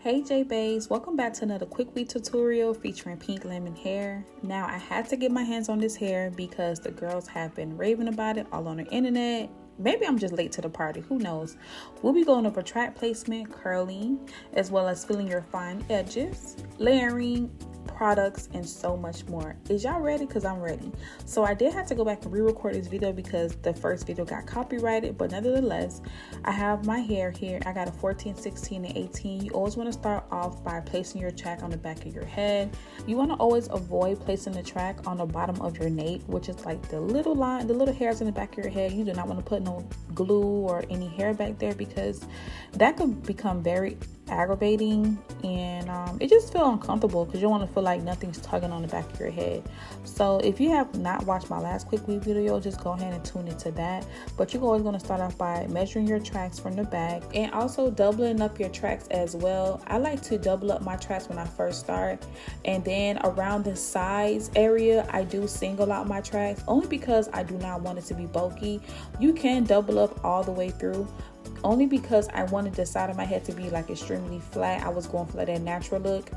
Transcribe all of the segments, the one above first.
Hey J Bays, welcome back to another quick weave tutorial featuring pink lemon hair. Now I had to get my hands on this hair because the girls have been raving about it all on the internet. Maybe I'm just late to the party, who knows. We'll be going over track placement, curling, as well as filling your fine edges, layering, products, and so much more. Is y'all ready? Because I'm ready. So I did have to go back and re-record this video because the first video got copyrighted, but nevertheless, I have my hair here. I got a 14, 16, and 18. You always want to start off by placing your track on the back of your head. You want to always avoid placing the track on the bottom of your nape, which is like the little line, the little hairs in the back of your head. You do not want to put no glue or any hair back there because that could become very aggravating, and it just feel uncomfortable because you don't want to feel like nothing's tugging on the back of your head. So if you have not watched my last quick weave video, just go ahead and tune into that. But you're always going to start off by measuring your tracks from the back and also doubling up your tracks as well. I like to double up my tracks when I first start, and then around the sides area I do single out my tracks only because I do not want it to be bulky. You can double up all the way through, only because I wanted the side of my head to be like extremely flat. I was going for that natural look.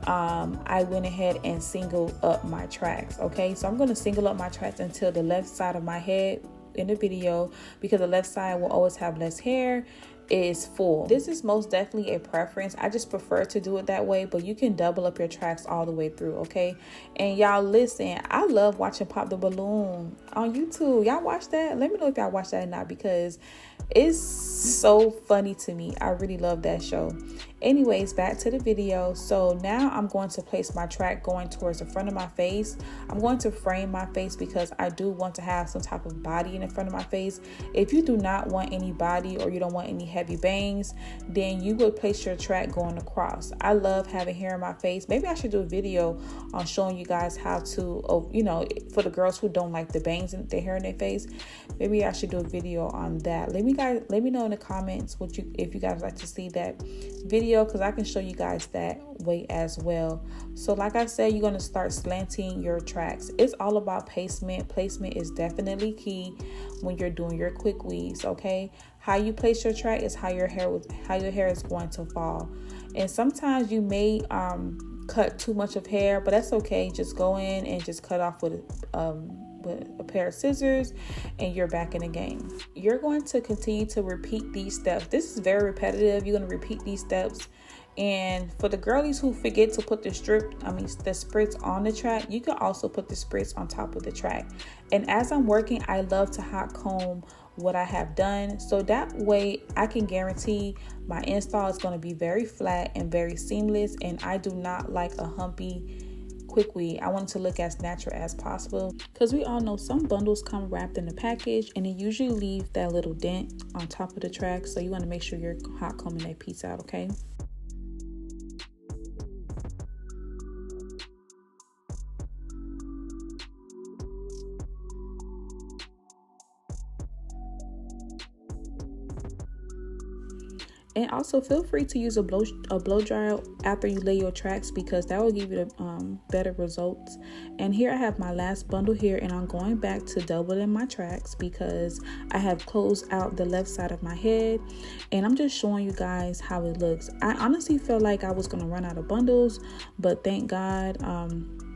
I went ahead and singled up my tracks. Okay, so I'm going to single up my tracks until the left side of my head in the video, because the left side will always have less hair, is full. This is most definitely a preference. I just prefer to do it that way, but you can double up your tracks all the way through. Okay, and y'all listen, I love watching Pop the Balloon on YouTube. Y'all watch that? Let me know if y'all watch that or not, because it's so funny to me. I really love that show. Anyways, back to the video. So now I'm going to place my track going towards the front of my face. I'm going to frame my face because I do want to have some type of body in the front of my face. If you do not want any body or you don't want any heavy bangs, then you would place your track going across. I love having hair in my face. Maybe I should do a video on showing you guys how to, you know, for the girls who don't like the bangs and the hair in their face. Maybe I should do a video on that. Let me know in the comments if you guys like to see that video, because I can show you guys that way as well. So like I said, you're going to start slanting your tracks. It's all about placement. Placement is definitely key when you're doing your quick weaves. Okay, how you place your track is how your hair is going to fall. And sometimes you may cut too much of hair, but that's okay. Just go in and just cut off with a pair of scissors, and you're back in the game. You're going to continue to repeat these steps. This is very repetitive. You're going to repeat these steps. And for the girlies who forget to put the spritz on the track, you can also put the spritz on top of the track. And as I'm working, I love to hot comb what I have done, so that way I can guarantee my install is going to be very flat and very seamless. And I do not like a humpy quick weave. I want it to look as natural as possible, because we all know some bundles come wrapped in a package and they usually leave that little dent on top of the track. So you want to make sure you're hot combing that piece out. Okay. And also feel free to use a blow dryer after you lay your tracks, because that will give you the better results. And here I have my last bundle here, and I'm going back to doubling my tracks because I have closed out the left side of my head, and I'm just showing you guys how it looks. I honestly felt like I was going to run out of bundles, but thank God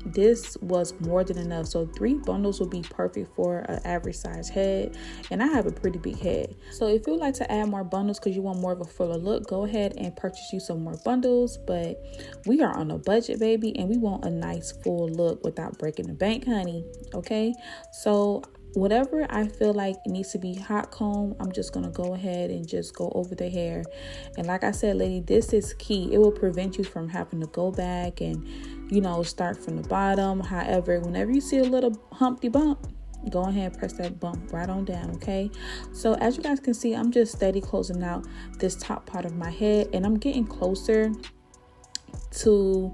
this was more than enough. So 3 bundles will be perfect for an average size head, and I have a pretty big head. So if you'd like to add more bundles because you want more of a fuller look, go ahead and purchase you some more bundles. But we are on a budget, baby, and we want a nice full look without breaking the bank, honey. Okay, so whatever I feel like it needs to be hot comb, I'm just gonna go ahead and just go over the hair. And like I said, lady, this is key. It will prevent you from having to go back and, you know, start from the bottom. However, whenever you see a little humpty bump, go ahead and press that bump right on down. Okay, so as you guys can see, I'm just steady closing out this top part of my head, and I'm getting closer to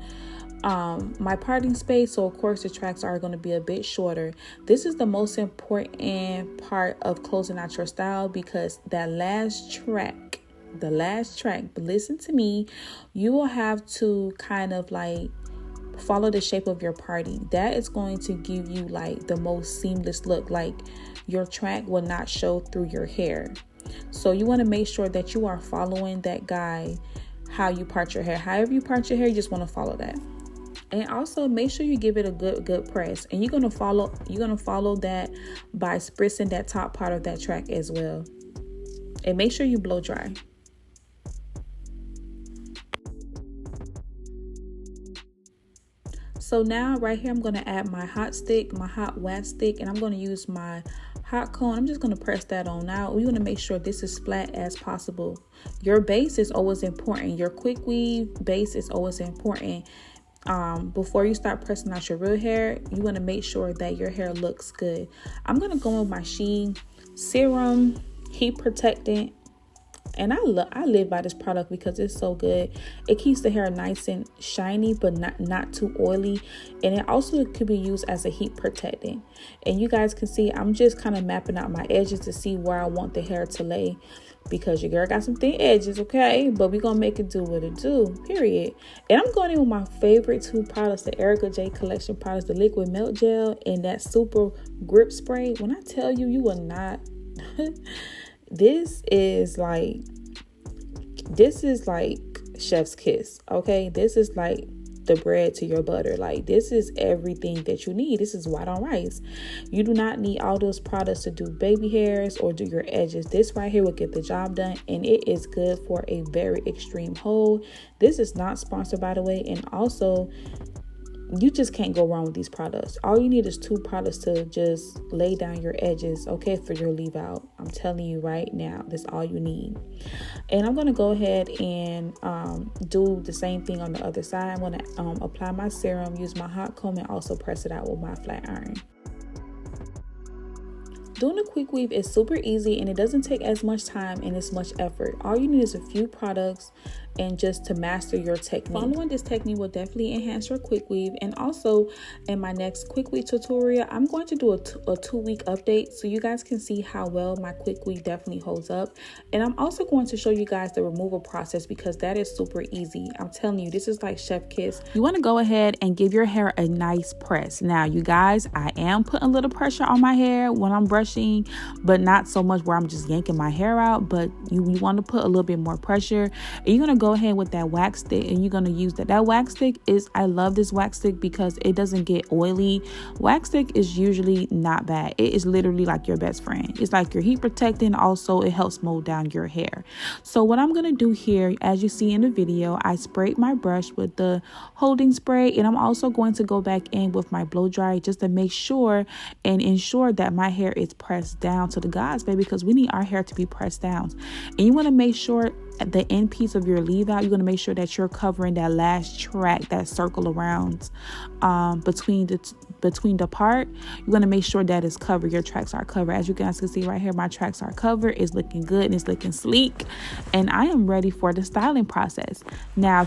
my parting space. So of course the tracks are going to be a bit shorter. This is the most important part of closing out your style, because that last track, but listen to me, you will have to kind of like follow the shape of your parting. That is going to give you like the most seamless look. Like your track will not show through your hair. So you want to make sure that you are following that guide how you part your hair. However you part your hair, you just want to follow that. And also make sure you give it a good press. And you're gonna follow that by spritzing that top part of that track as well. And make sure you blow dry. So now right here, I'm gonna add my hot wax stick, and I'm gonna use my hot comb. I'm just gonna press that on out. We wanna make sure this is flat as possible. Your base is always important. Your quick weave base is always important. Before you start pressing out your real hair, you want to make sure that your hair looks good. I'm going to go with my Shein Serum Heat Protectant, and I live by this product because it's so good. It keeps the hair nice and shiny, but not too oily, and it also could be used as a heat protectant. And you guys can see I'm just kind of mapping out my edges to see where I want the hair to lay, because your girl got some thin edges, okay? But we're gonna make it do what it do, period. And I'm going in with my favorite two products, the Erica J Collection products, the liquid melt gel and that super grip spray. When I tell you, you will not this is like chef's kiss, okay? This is like the bread to your butter. Like, this is everything that you need. This is white on rice. You do not need all those products to do baby hairs or do your edges. This right here will get the job done, and it is good for a very extreme hold. This is not sponsored, by the way, and also you just can't go wrong with these products. All you need is two products to just lay down your edges, okay, for your leave out. I'm telling you right now, that's all you need. And I'm going to go ahead and do the same thing on the other side. I'm going to apply my serum, use my hot comb, and also press it out with my flat iron. Doing a quick weave is super easy, and it doesn't take as much time and as much effort. All you need is a few products and just to master your technique. Following this technique will definitely enhance your quick weave. And also in my next quick weave tutorial, I'm going to do a 2-week update so you guys can see how well my quick weave definitely holds up. And I'm also going to show you guys the removal process, because that is super easy. I'm telling you, this is like chef kiss. You want to go ahead and give your hair a nice press. Now you guys, I am putting a little pressure on my hair when I'm brushing, but not so much where I'm just yanking my hair out. But you want to put a little bit more pressure, and you're going to go ahead with that wax stick, and you're going to use that wax stick I love this wax stick because it doesn't get oily. Wax stick is usually not bad. It is literally like your best friend. It's like your heat protectant. Also, it helps mold down your hair. So what I'm going to do here, as you see in the video, I sprayed my brush with the holding spray, and I'm also going to go back in with my blow dry just to make sure and ensure that my hair is pressed down to the gods, baby, because we need our hair to be pressed down. And you want to make sure at the end piece of your leave out, you're going to make sure that you're covering that last track, that circle around between the part. You're going to make sure that it's covered. Your tracks are covered. As you guys can see right here, my tracks are covered. It's looking good and it's looking sleek, and I am ready for the styling process. Now,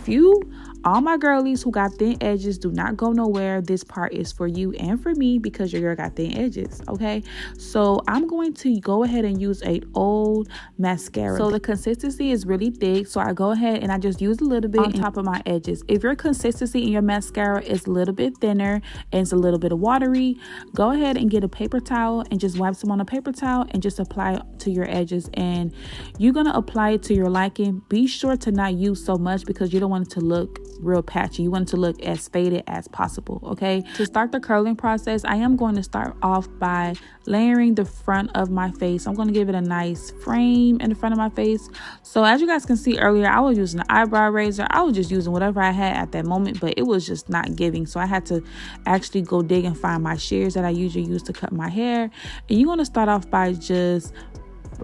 all my girlies who got thin edges, do not go nowhere. This part is for you and for me, because your girl got thin edges, okay? So I'm going to go ahead and use an old mascara. So the consistency is really thick, so I go ahead and I just use a little bit on top of my edges. If your consistency in your mascara is a little bit thinner and it's a little bit watery, go ahead and get a paper towel and just wipe some on a paper towel and just apply it to your edges. And you're going to apply it to your liking. Be sure to not use so much, because you don't want it to look real patchy. You want it to look as faded as possible, okay? To start the curling process, I am going to start off by layering the front of my face. I'm going to give it a nice frame in the front of my face. So as you guys can see earlier, I was using an eyebrow razor. I was just using whatever I had at that moment, but it was just not giving. So I had to actually go dig and find my shears that I usually use to cut my hair. And you want to start off by just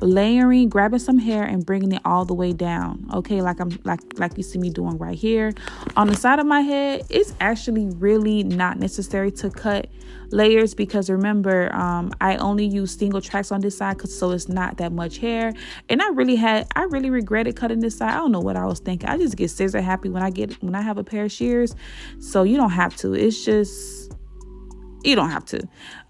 layering, grabbing some hair and bringing it all the way down, okay, like you see me doing right here. On the side of my head, it's actually really not necessary to cut layers, because remember, I only use single tracks on this side, so it's not that much hair. And I really regretted cutting this side. I don't know what I was thinking. I just get scissor happy when I have a pair of shears. So you don't have to. You don't have to.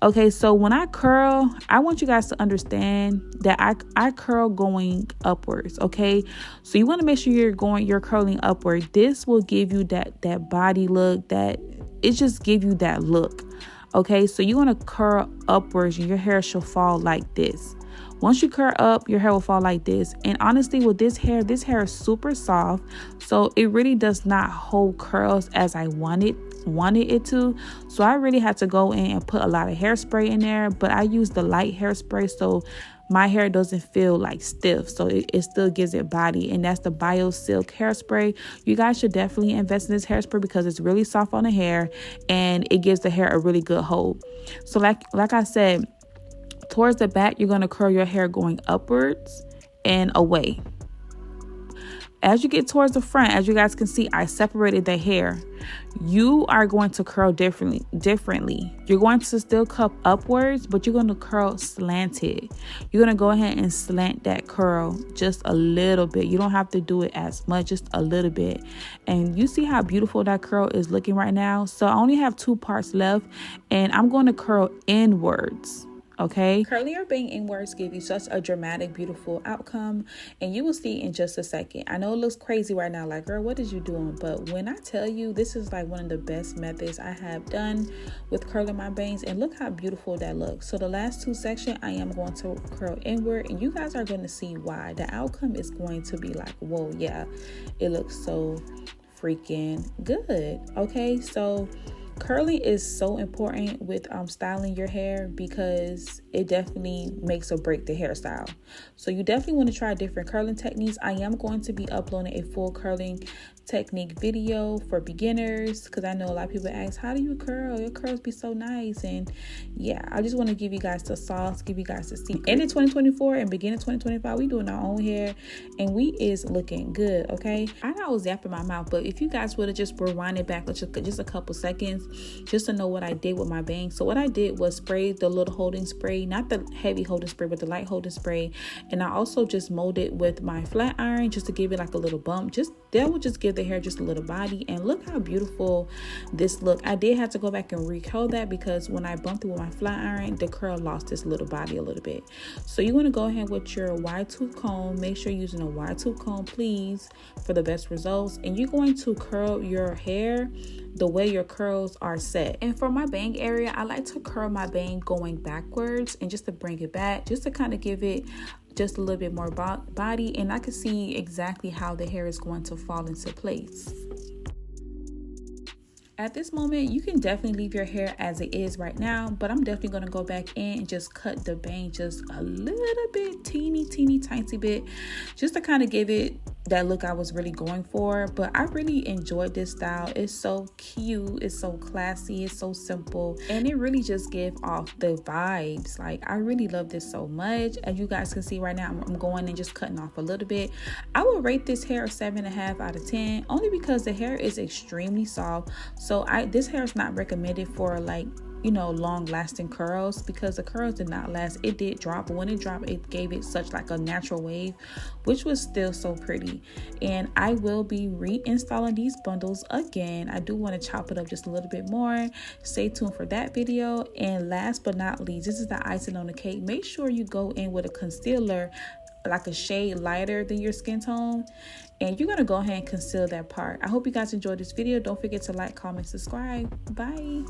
Okay, so when I curl, I want you guys to understand that I curl going upwards, okay? So you want to make sure you're curling upward. This will give you that body look, that it just give you that look. Okay, so you want to curl upwards and your hair should fall like this. Once you curl up, your hair will fall like this. And honestly, with this hair is super soft, so it really does not hold curls as I wanted it to. So I really had to go in and put a lot of hairspray in there, but I use the light hairspray so my hair doesn't feel like stiff, so it still gives it body. And that's the BioSilk hairspray. You guys should definitely invest in this hairspray because it's really soft on the hair and it gives the hair a really good hold. So like I said, towards the back, you're going to curl your hair going upwards and away. As you get towards the front, as you guys can see, I separated the hair. You are going to curl differently. You're going to still cup upwards, but you're going to curl slanted. You're going to go ahead and slant that curl just a little bit. You don't have to do it as much, just a little bit. And you see how beautiful that curl is looking right now? So I only have 2 parts left, and I'm going to curl inwards. Okay, curling or bang inwards give you such a dramatic, beautiful outcome, and you will see in just a second. I know it looks crazy right now, like, girl, what is you doing? But when I tell you, this is like one of the best methods I have done with curling my bangs, and look how beautiful that looks. So the last 2 sections, I am going to curl inward, and you guys are going to see why. The outcome is going to be like, whoa, yeah, it looks so freaking good. Okay, so curling is so important with styling your hair because it definitely makes or break the hairstyle. So you definitely want to try different curling techniques. I am going to be uploading a full curling technique video for beginners because I know a lot of people ask, how do you curl? Your curls be so nice. And yeah, I just want to give you guys the sauce, give you guys the secret. End of 2024 and beginning 2025, we doing our own hair and we is looking good. Okay, I know I was zapping my mouth, but if you guys would have just rewind it back just a couple seconds just to know what I did with my bangs. So what I did was spray the little holding spray, not the heavy holding spray, but the light holding spray. And I also just molded with my flat iron just to give it like a little bump. That will just give the hair just a little body. And look how beautiful this look. I did have to go back and recurl that because when I bumped it with my flat iron, the curl lost this little body a little bit. So you want to go ahead with your wide tooth comb. Make sure you're using a wide tooth comb, please, for the best results. And you're going to curl your hair the way your curls are set. And for my bang area, I like to curl my bang going backwards and just to bring it back, just to kind of give it just a little bit more body, and I can see exactly how the hair is going to fall into place. At this moment, you can definitely leave your hair as it is right now, but I'm definitely going to go back in and just cut the bang just a little bit, teeny tiny bit, just to kind of give it that look I was really going for. But I really enjoyed this style. It's so cute, it's so classy, it's so simple, and it really just gives off the vibes. Like, I really love this so much. As you guys can see right now, I'm going and just cutting off a little bit. I will rate this hair a 7.5 out of 10 only because the hair is extremely soft. So this hair is not recommended for, like, you know, long lasting curls because the curls did not last. It did drop, but when it dropped, it gave it such like a natural wave, which was still so pretty. And I will be reinstalling these bundles again. I do want to chop it up just a little bit more. Stay tuned for that video. And last but not least, this is the icing on the cake. Make sure you go in with a concealer like a shade lighter than your skin tone, and you're gonna go ahead and conceal that part. I hope you guys enjoyed this video. Don't forget to like, comment, subscribe. Bye.